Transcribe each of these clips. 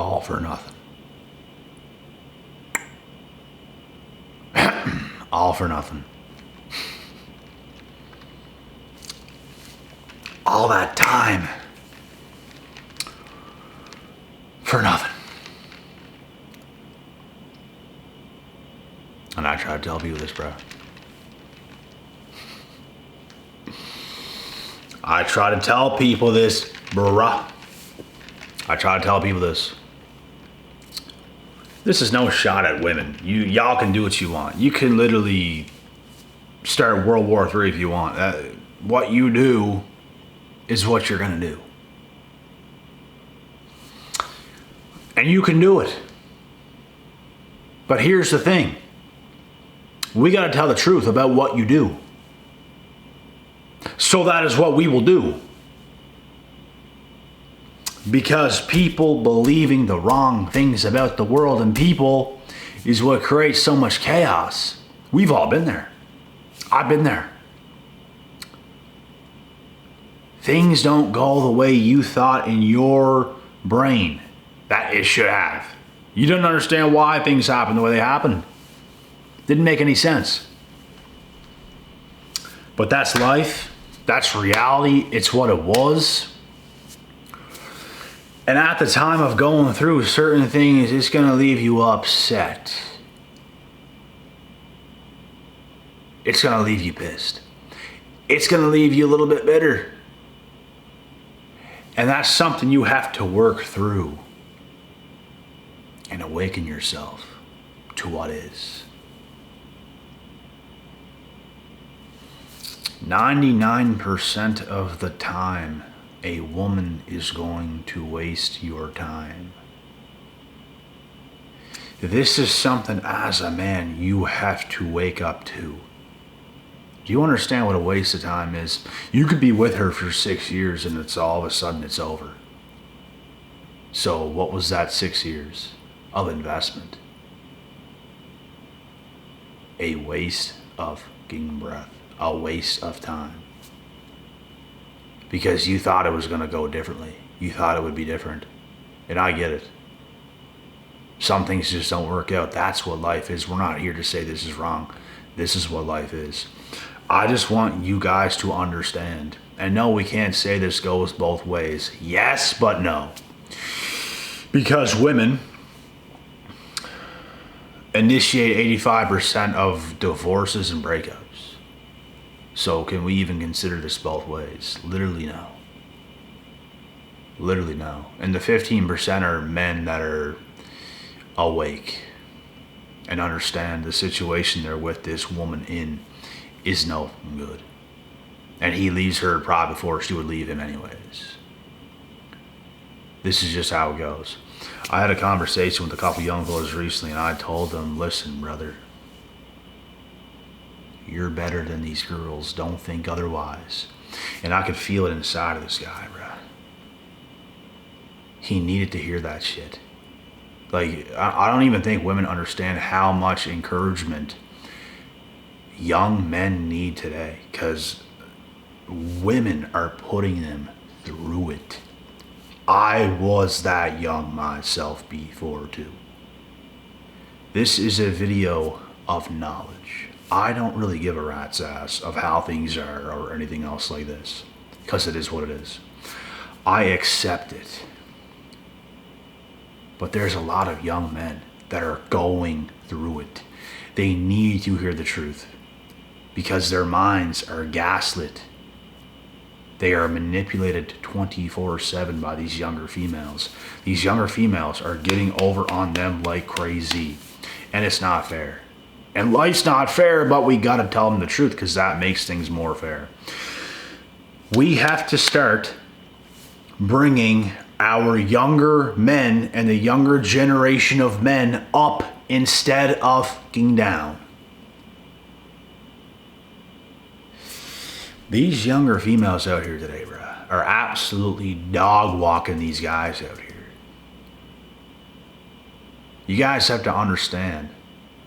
All for nothing. All for nothing. All that time for nothing. And I try to tell people this, bro. I try to tell people this, bruh. I try to tell people this. This is no shot at women. Y'all can do what you want. You can literally start World War III if you want. What you do is what you're gonna do. And you can do it. But here's the thing. We gotta tell the truth about what you do. So that is what we will do. Because people believing the wrong things about the world and people is what creates so much chaos. We've all been there. I've been there. Things don't go the way you thought in your brain that it should have. You didn't understand why things happened the way they happened. Didn't make any sense. But that's life. That's reality. It's what it was. And at the time of going through certain things, it's going to leave you upset. It's going to leave you pissed. It's going to leave you a little bit bitter. And that's something you have to work through and awaken yourself to what is. 99% of the time, a woman is going to waste your time. This is something as a man you have to wake up to. Do you understand what a waste of time is? You could be with her for 6 years and it's all of a sudden it's over. So what was that 6 years of investment? A waste of fucking breath. A waste of time. Because you thought it was going to go differently. You thought it would be different. And I get it. Some things just don't work out. That's what life is. We're not here to say this is wrong. This is what life is. I just want you guys to understand. And no, we can't say this goes both ways. Yes, but no. Because women initiate 85% of divorces and breakups. So can we even consider this both ways? Literally no. Literally no. And the 15% are men that are awake and understand the situation they're with this woman in is no good. And he leaves her probably before she would leave him anyways. This is just how it goes. I had a conversation with a couple young fellas recently and I told them, listen, brother, you're better than these girls. Don't think otherwise. And I could feel it inside of this guy, bro. He needed to hear that shit. Like, I don't even think women understand how much encouragement young men need today. Because women are putting them through it. I was that young myself before too. This is a video of knowledge. I don't really give a rat's ass of how things are or anything else like this. Because it is what it is. I accept it. But there's a lot of young men that are going through it. They need to hear the truth. Because their minds are gaslit. They are manipulated 24/7 by these younger females. These younger females are getting over on them like crazy. And it's not fair. And life's not fair, but we gotta tell them the truth because that makes things more fair. We have to start bringing our younger men and the younger generation of men up instead of fucking down. These younger females out here today, bro, are absolutely dog walking these guys out here. You guys have to understand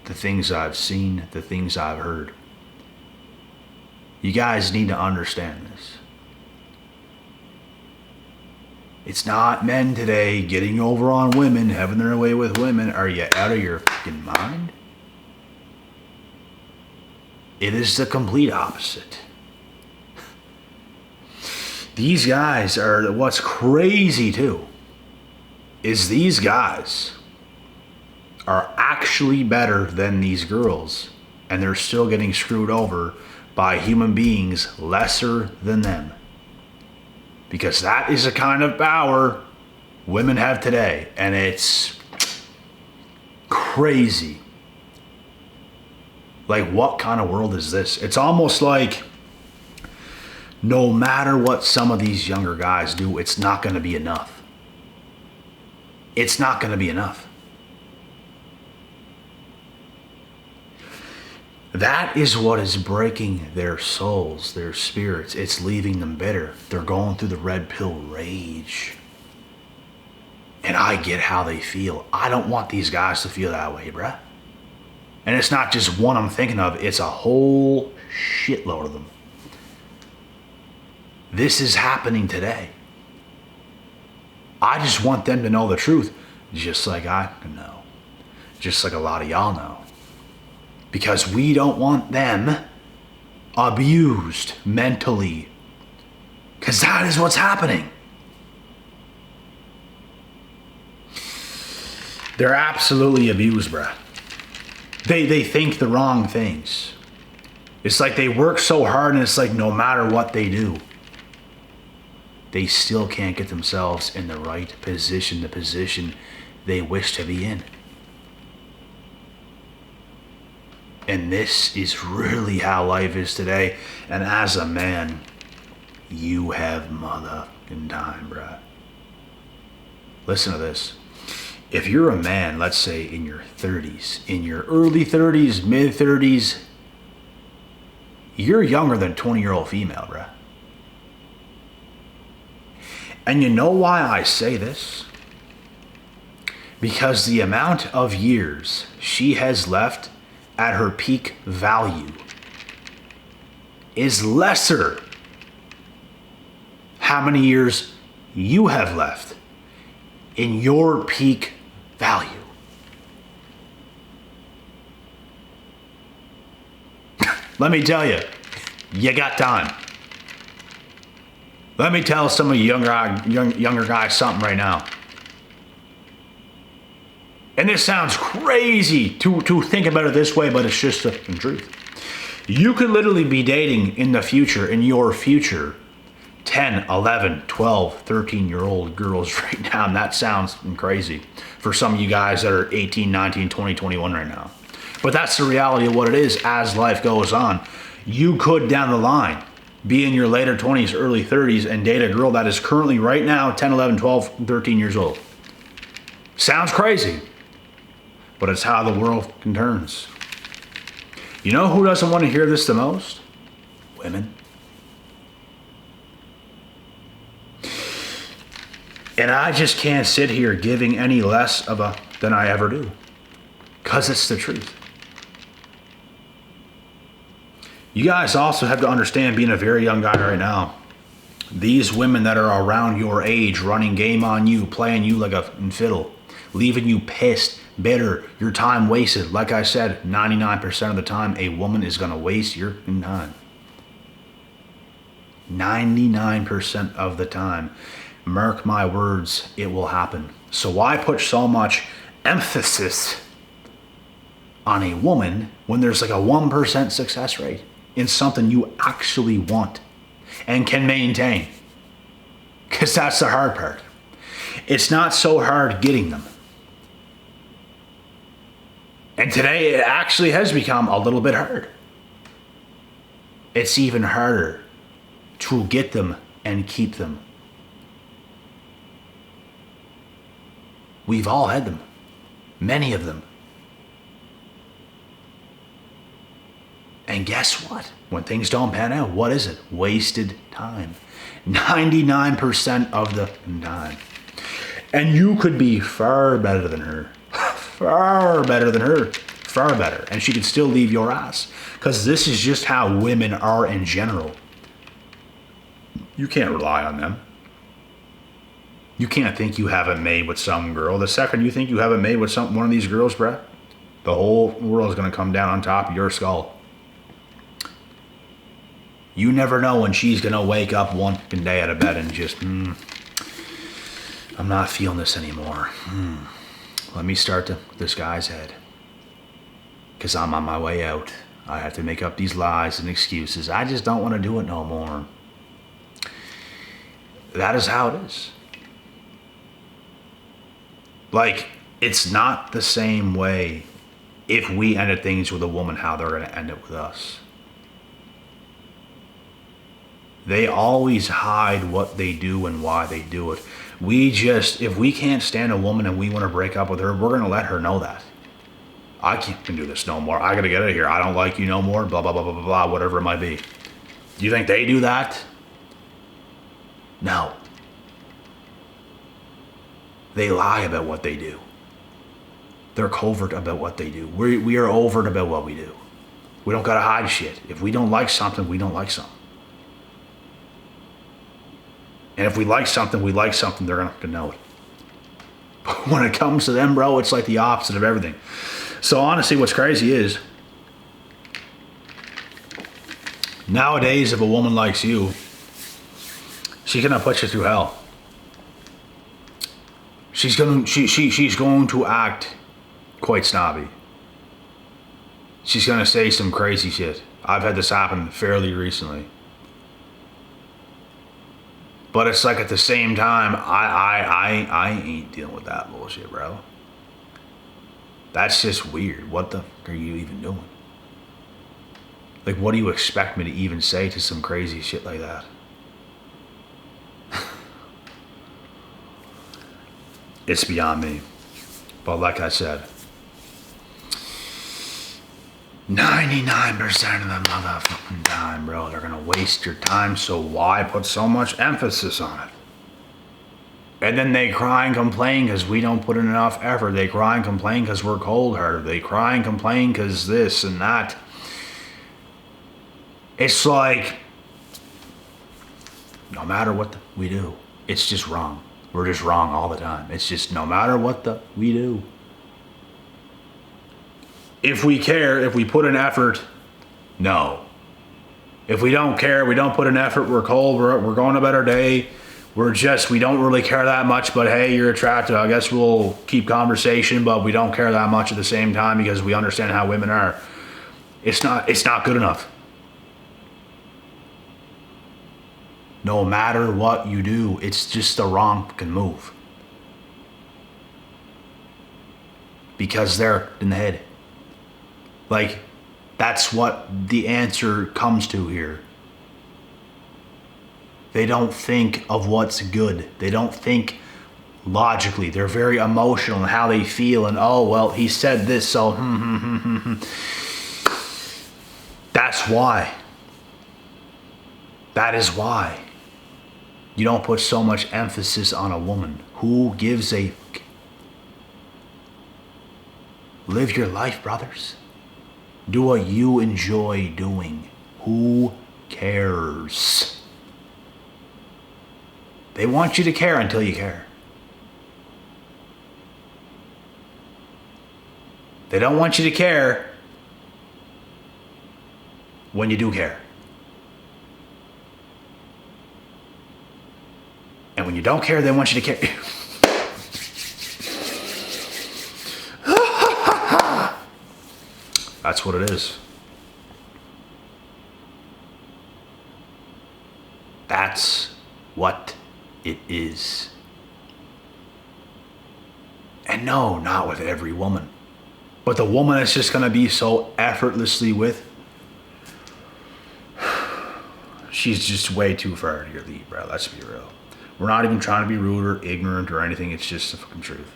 the things I've seen, the things I've heard. You guys need to understand this. It's not men today getting over on women, having their way with women. Are you out of your fucking mind? It is the complete opposite. These guys are, what's crazy too, is these guys are actually better than these girls, and they're still getting screwed over by human beings lesser than them. Because that is the kind of power women have today, and it's crazy. Like, what kind of world is this? It's almost like no matter what some of these younger guys do, it's not going to be enough. It's not going to be enough. That is what is breaking their souls, their spirits. It's leaving them bitter. They're going through the red pill rage. And I get how they feel. I don't want these guys to feel that way, bruh. And it's not just one I'm thinking of. It's a whole shitload of them. This is happening today. I just want them to know the truth, just like I know. Just like a lot of y'all know. Because we don't want them abused mentally. Because that is what's happening. They're absolutely abused, bruh. They think the wrong things. It's like they work so hard, and it's like no matter what they do, they still can't get themselves in the right position, the position they wish to be in. And this is really how life is today. And as a man, you have motherfucking time, bruh. Listen to this. If you're a man, let's say in your 30s, in your early 30s, mid 30s, you're younger than a 20-year-old female, bruh. And you know why I say this? Because the amount of years she has left at her peak value is lesser how many years you have left in your peak value. Let me tell you, you got time. Let me tell some of you younger guys something right now. And this sounds crazy to think about it this way, but it's just the truth. You could literally be dating in the future, in your future, 10, 11, 12, 13-year-old girls right now. And that sounds crazy for some of you guys that are 18, 19, 20, 21 right now. But that's the reality of what it is as life goes on. You could, down the line, be in your later 20s, early 30s, and date a girl that is currently right now 10, 11, 12, 13 years old. Sounds crazy, but it's how the world turns. You know who doesn't want to hear this the most? Women. And I just can't sit here giving any less of a than I ever do, because it's the truth. You guys also have to understand, being a very young guy right now, these women that are around your age, running game on you, playing you like a fiddle, leaving you pissed, bitter, your time wasted. Like I said, 99% of the time, a woman is going to waste your time. 99% of the time. Mark my words, it will happen. So why put so much emphasis on a woman when there's like a 1% success rate in something you actually want and can maintain? Because that's the hard part. It's not so hard getting them. And today it actually has become a little bit hard. It's even harder to get them and keep them. We've all had them. Many of them. And guess what? When things don't pan out, what is it? Wasted time. 99% of the time. And you could be far better than her. Far better than her. Far better. And she could still leave your ass. Because this is just how women are in general. You can't rely on them. You can't think you have it made with some girl. The second you think you have it made with one of these girls, Brett, the whole world is going to come down on top of your skull. You never know when she's going to wake up one day out of bed and just, I'm not feeling this anymore. Let me start to this guy's head. Because I'm on my way out. I have to make up these lies and excuses. I just don't want to do it no more. That is how it is. Like, it's not the same way if we ended things with a woman, how they're going to end it with us. They always hide what they do and why they do it. If we can't stand a woman and we want to break up with her, we're going to let her know that. I can't do this no more. I got to get out of here. I don't like you no more, blah, blah, blah, blah, blah, blah, whatever it might be. Do you think they do that? No. They lie about what they do. They're covert about what they do. We are overt about what we do. We don't got to hide shit. If we don't like something, we don't like something. And if we like something, they're going to know it. But when it comes to them, bro, it's like the opposite of everything. So honestly, what's crazy is, nowadays, if a woman likes you, she's going to put you through hell. She's going to act quite snobby. She's going to say some crazy shit. I've had this happen fairly recently. But it's like at the same time, I ain't dealing with that bullshit, bro. That's just weird. What the fuck are you even doing? Like, what do you expect me to even say to some crazy shit like that? It's beyond me. But like I said, 99% of the motherfucking time, bro, they're gonna waste your time, so why put so much emphasis on it? And then they cry and complain because we don't put in enough effort. They cry and complain because we're cold-hearted. They cry and complain because this and that. It's like, no matter what we do, it's just wrong. We're just wrong all the time. It's just no matter what we do. If we care, if we put in effort, no. If we don't care, we don't put in effort, we're cold, we're going about our day, we don't really care that much, but hey, you're attractive. I guess we'll keep conversation, but we don't care that much at the same time because we understand how women are. It's not good enough. No matter what you do, it's just the wrong fucking move. Because they're in the head. Like, that's what the answer comes to here. They don't think of what's good. They don't think logically. They're very emotional in how they feel, and oh, well, he said this, so That's why. That is why. You don't put so much emphasis on a woman. Who gives a fuck? Live your life, brothers. Do what you enjoy doing. Who cares? They want you to care until you care. They don't want you to care when you do care. And when you don't care, they want you to care. That's what it is. That's what it is. And no, not with every woman. But the woman it's just going to be so effortlessly with, she's just way too far to your lead, bro. Let's be real. We're not even trying to be rude or ignorant or anything. It's just the fucking truth.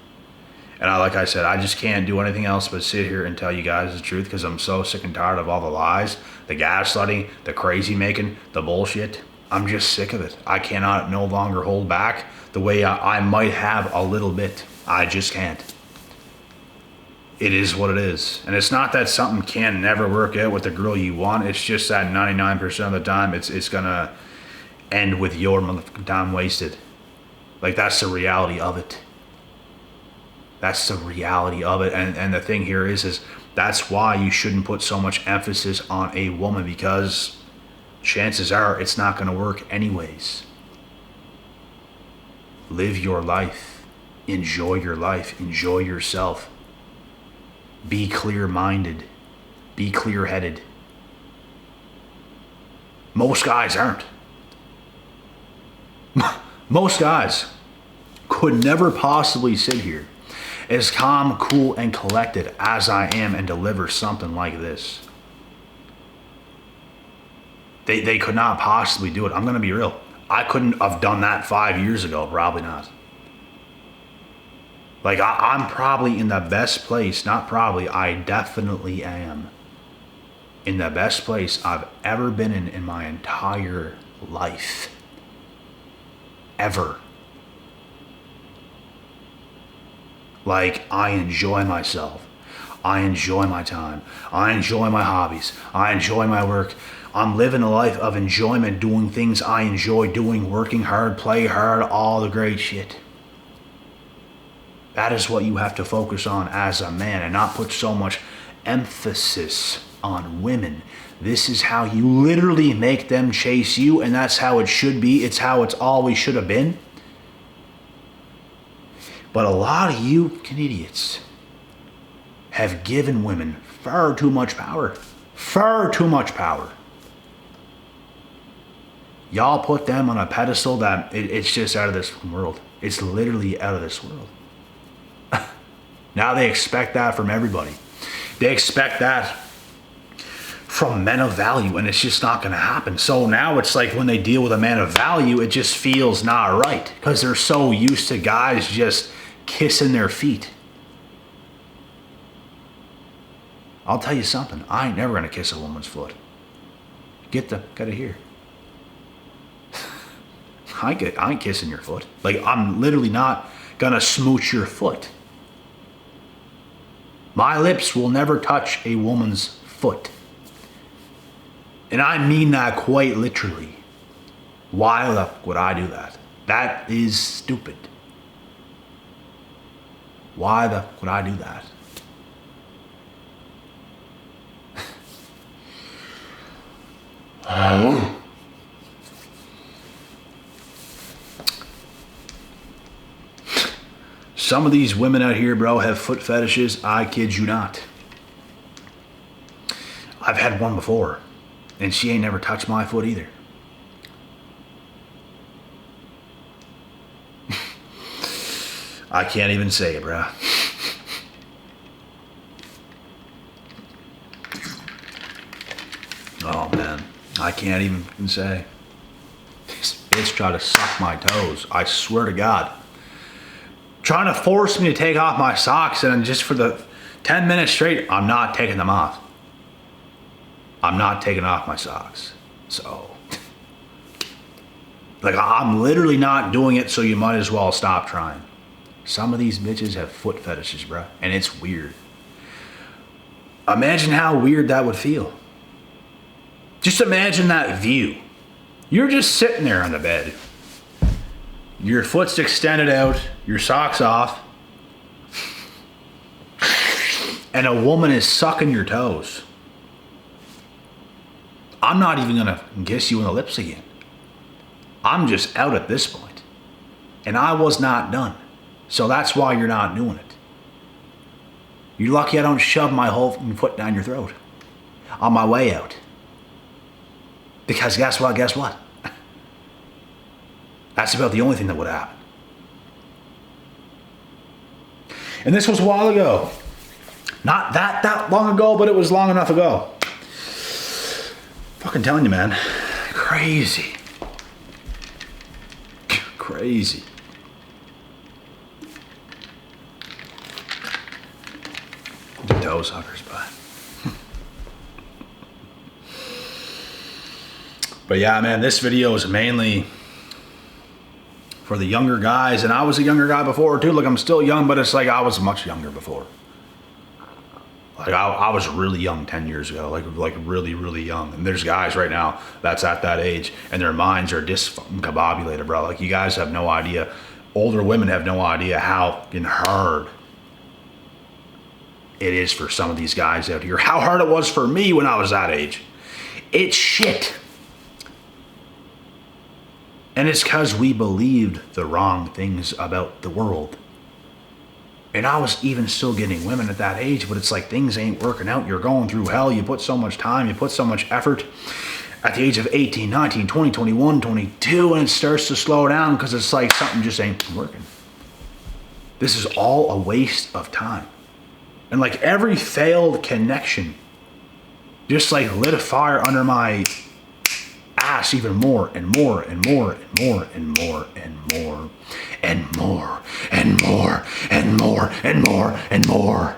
And like I said, I just can't do anything else but sit here and tell you guys the truth because I'm so sick and tired of all the lies, the gaslighting, the crazy making, the bullshit. I'm just sick of it. I cannot no longer hold back the way I might have a little bit. I just can't. It is what it is. And it's not that something can never work out with the girl you want. It's just that 99% of the time it's going to end with your time wasted. Like, that's the reality of it. That's the reality of it. And the thing here is that's why you shouldn't put so much emphasis on a woman, because chances are it's not going to work anyways. Live your life. Enjoy your life. Enjoy yourself. Be clear-minded. Be clear-headed. Most guys aren't. Most guys could never possibly sit here as calm, cool, and collected as I am and deliver something like this. They could not possibly do it. I'm going to be real. I couldn't have done that 5 years ago. Probably not. Like, I'm probably in the best place. Not probably. I definitely am in the best place I've ever been in my entire life. Ever. Like, I enjoy myself. I enjoy my time. I enjoy my hobbies. I enjoy my work. I'm living a life of enjoyment, doing things I enjoy doing, working hard, play hard, all the great shit. That is what you have to focus on as a man, and not put so much emphasis on women. This is how you literally make them chase you, and that's how it should be. It's how it's always should have been. But a lot of you idiots have given women far too much power. Far too much power. Y'all put them on a pedestal that it's just out of this world. It's literally out of this world. Now they expect that from everybody. They expect that from men of value, and it's just not going to happen. So now it's like when they deal with a man of value, it just feels not right, because they're so used to guys just kissing their feet. I'll tell you something. I ain't never going to kiss a woman's foot. Get it here. I ain't kissing your foot. Like, I'm literally not going to smooch your foot. My lips will never touch a woman's foot. And I mean that quite literally. Why the fuck would I do that? That is stupid. Why the fuck would I do that? Some of these women out here, bro, have foot fetishes. I kid you not. I've had one before, and she ain't never touched my foot either. I can't even say it, bro. Oh, man. I can't even say. This bitch tried to suck my toes. I swear to God. Trying to force me to take off my socks, and just for the 10 minutes straight, I'm not taking them off. I'm not taking off my socks. So, like, I'm literally not doing it, so you might as well stop trying. Some of these bitches have foot fetishes, bro, and it's weird. Imagine how weird that would feel. Just imagine that view. You're just sitting there on the bed. Your foot's extended out, your socks off, and a woman is sucking your toes. I'm not even gonna kiss you in the lips again. I'm just out at this point. And I was not done. So that's why you're not doing it. You're lucky I don't shove my whole foot down your throat on my way out. Because guess what? That's about the only thing that would happen. And this was a while ago. Not that long ago, but it was long enough ago. Fucking telling you, man. Crazy. Crazy. Toe suckers, but yeah, man, this video is mainly for the younger guys, and I was a younger guy before too. Like, I'm still young, but it's like I was much younger before. Like, I was really young 10 years ago, like really, really young. And there's guys right now that's at that age, and their minds are discombobulated, bro. Like, you guys have no idea. older women have no idea how fucking hard it is for some of these guys out here. How hard it was for me when I was that age. It's shit. And it's because we believed the wrong things about the world. And I was even still getting women at that age, but it's like things ain't working out. You're going through hell. You put so much time, you put so much effort at the age of 18, 19, 20, 21, 22, and it starts to slow down because it's like something just ain't working. This is all a waste of time. And like every failed connection just like lit a fire under my ass even more and more and more and more and more and more and more and more and more and more and more.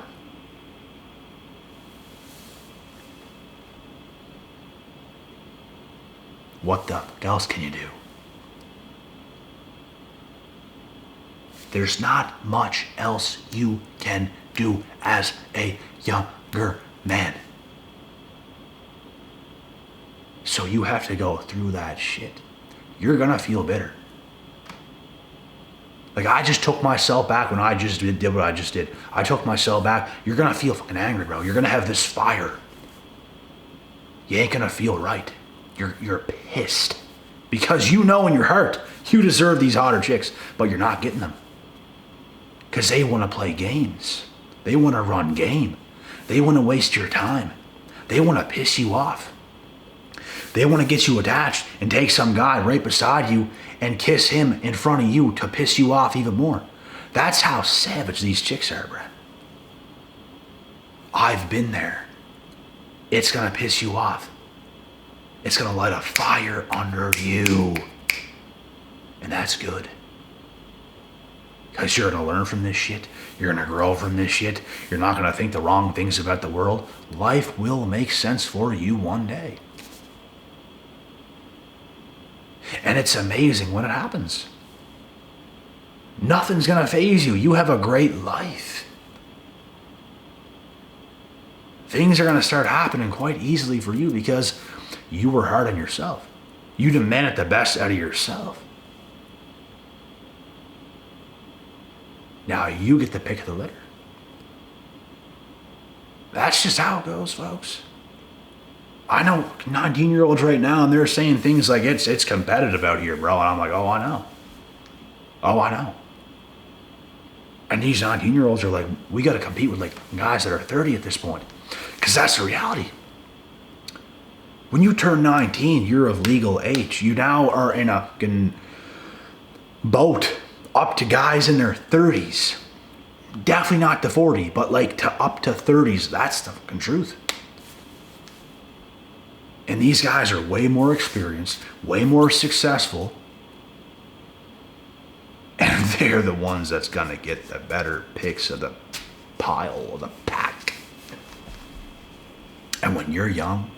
What the fuck else can you do? There's not much else you can do as a younger man. So you have to go through that shit. You're gonna feel bitter. Like I just took myself back when I just did what I just did. I took myself back. You're gonna feel fucking angry, bro. You're gonna have this fire. You ain't gonna feel right. You're pissed. Because you know in your heart, you deserve these hotter chicks, but you're not getting them. Because they wanna play games. They wanna run game. They wanna waste your time. They wanna piss you off. They want to get you attached and take some guy right beside you and kiss him in front of you to piss you off even more. That's how savage these chicks are, bro. I've been there. It's going to piss you off. It's going to light a fire under you. And that's good. Because you're going to learn from this shit. You're going to grow from this shit. You're not going to think the wrong things about the world. Life will make sense for you one day. And it's amazing when it happens. Nothing's gonna faze you. You have a great life. Things are gonna start happening quite easily for you because you were hard on yourself. You demanded the best out of yourself. Now you get the pick of the litter. That's just how it goes, folks. I know 19-year-olds right now, and they're saying things like, it's competitive out here, bro. And I'm like, oh, I know. Oh, I know. And these 19-year-olds are like, we got to compete with like guys that are 30 at this point. Because that's the reality. When you turn 19, you're of legal age. You now are in a fucking boat up to guys in their 30s. Definitely not to 40, but like to up to 30s. That's the fucking truth. And these guys are way more experienced, way more successful. And they're the ones that's gonna get the better picks of the pile of the pack. And when you're young,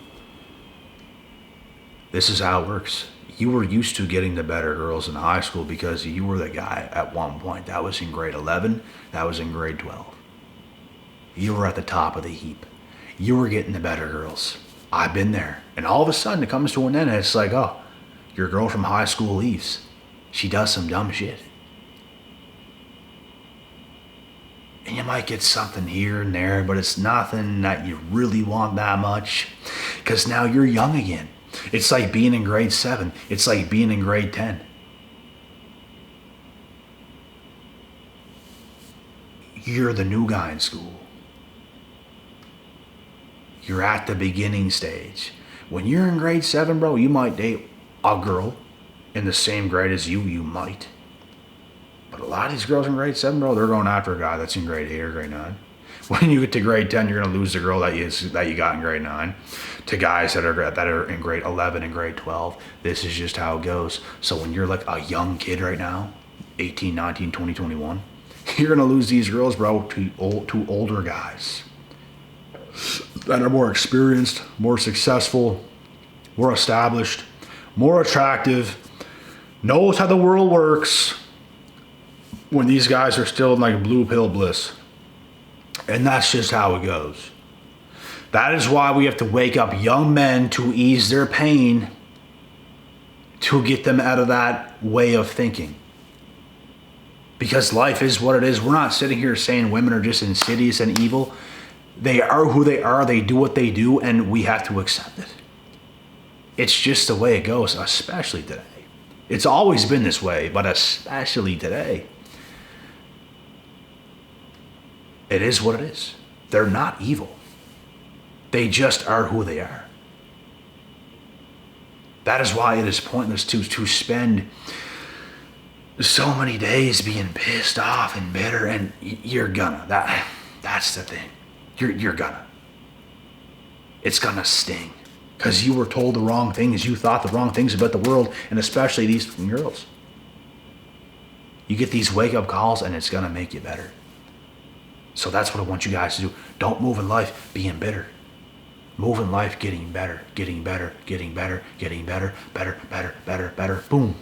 this is how it works. You were used to getting the better girls in high school because you were the guy at one point. That was in grade 11, that was in grade 12. You were at the top of the heap. You were getting the better girls. I've been there. And all of a sudden it comes to an end and it's like, oh, your girl from high school leaves. She does some dumb shit. And you might get something here and there, but it's nothing that you really want that much. Because now you're young again. It's like being in grade 7. It's like being in grade 10. You're the new guy in school. You're at the beginning stage. When you're in grade 7, bro, you might date a girl in the same grade as you might. But a lot of these girls in grade 7, bro, they're going after a guy that's in grade 8 or grade 9. When you get to grade 10, you're going to lose the girl that you got in grade 9 to guys that are in grade 11 and grade 12. This is just how it goes. So when you're like a young kid right now, 18, 19, 20, 21, you're going to lose these girls, bro, to older guys that are more experienced, more successful, more established, more attractive, knows how the world works, when these guys are still in like blue pill bliss. And that's just how it goes. That is why we have to wake up young men to ease their pain, to get them out of that way of thinking. Because life is what it is. We're not sitting here saying women are just insidious and evil. They are who they are. They do what they do, and we have to accept it. It's just the way it goes, especially today. It's always been this way, but especially today. It is what it is. They're not evil. They just are who they are. That is why it is pointless to spend so many days being pissed off and bitter, and you're gonna. That's the thing. You're gonna. It's gonna sting. Because you were told the wrong things, you thought the wrong things about the world, and especially these girls. You get these wake-up calls, and it's gonna make you better. So that's what I want you guys to do. Don't move in life being bitter. Move in life getting better, getting better, getting better, getting better, better, better, better, better. Boom.